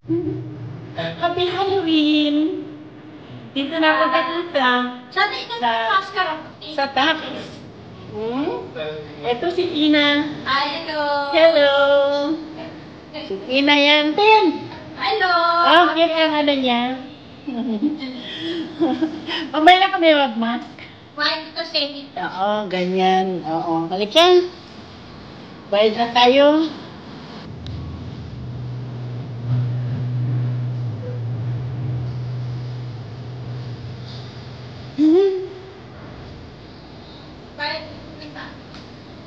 Happy Halloween! Dito na ako katuta. Sa tax. Ito si Ina. Hello! Hello! Si Ina yan. Ten! Hello! Okay ang ano niya. Mamaya na kami mag-mask. Mind to say it. Oo, ganyan. Oo. Halika. Bayad na tayo.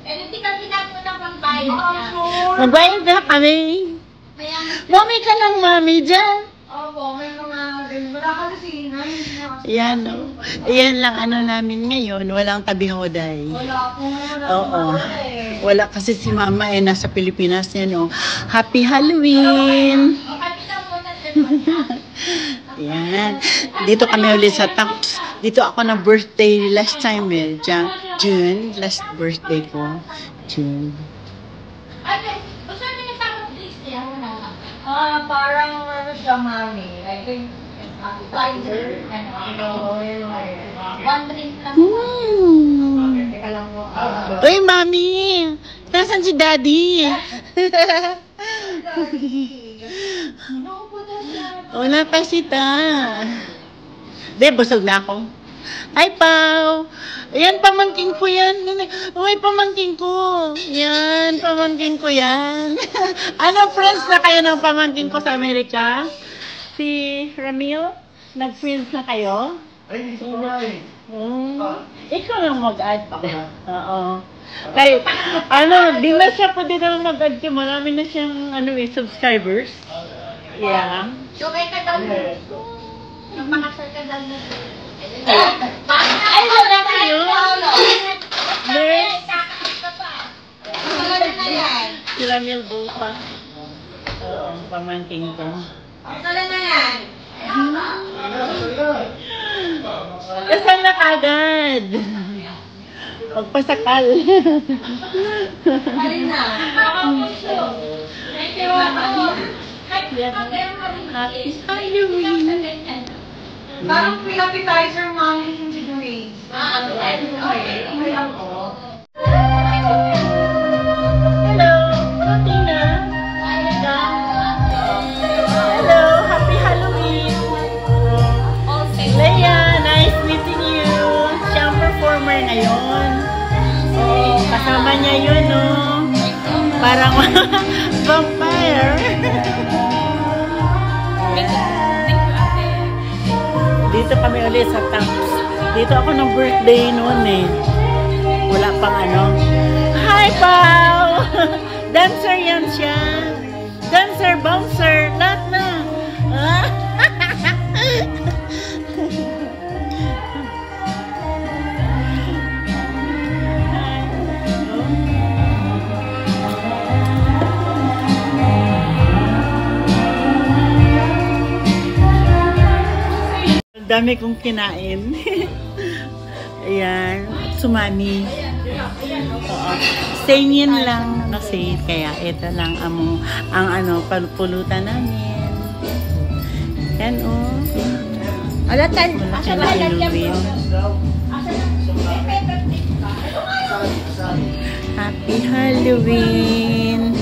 Hindi kami na muna magbayad niya. Magbayad na kami. Mami ka ng mami dyan. Opo, may mga wala ka kasi Yan, no? Yan lang ano namin ngayon. Walang tabi-hoday. Wala po. Oo. Wala kasi si mama nasa Pilipinas yan, no? Happy Halloween! Kami na muna. Yan. Dito kami ulit sa Taps. Dito ako na birthday last time eh. June. Last birthday ko. June. Gusto niyo sa akin please niya? Parang ano siya, mami. I think appetizer and one drink lang. Teka lang mo. Uy, mami! Nasaan si daddy? Wala pa si Ta. Di, busog na ako. Hi, Pao! Ayan, pamangking ko yan. Uy, pamangking ko. Yan, pamangking ko yan. Ano, friends na kayo ng pamangking ko sa Amerika? Si Ramil? Nag-friends na kayo? Ay, hindi ko na eh. Ikaw lang mag-add. Oo. Kaya, di na siya pwede naman mag-add ka. Marami na siyang, subscribers. Yeah. Sumay ka daw. Napakasal ka daw na. Ay, wala kayo. Nurse. Wala na yan. Si Ramil Bupa. Oo, pamangking ko. Wala na yan. Kasal na kagad. Magpasakal. Alin na. Thank you. Happy Halloween. Parang pre-appetizer, mami, hindi doing. Okay lang po. Hello, Tina. Hello, happy Halloween. Leia, nice meeting you. Siya ang performer ngayon. Oh, kasama niya yun, no? Parang vampire. Dito kami ulit sa Taps. Dito ako ng birthday noon eh. Wala pang ano. Hi, Pao! Dancer yan siya. Dancer, bouncer, lahat na. Dami kong kinain. Ayan, sumami. Oo. Singin lang kasi kaya ito lang ang pulutan namin. Yan Ala tayo. Malaki na Halloween. Happy Halloween.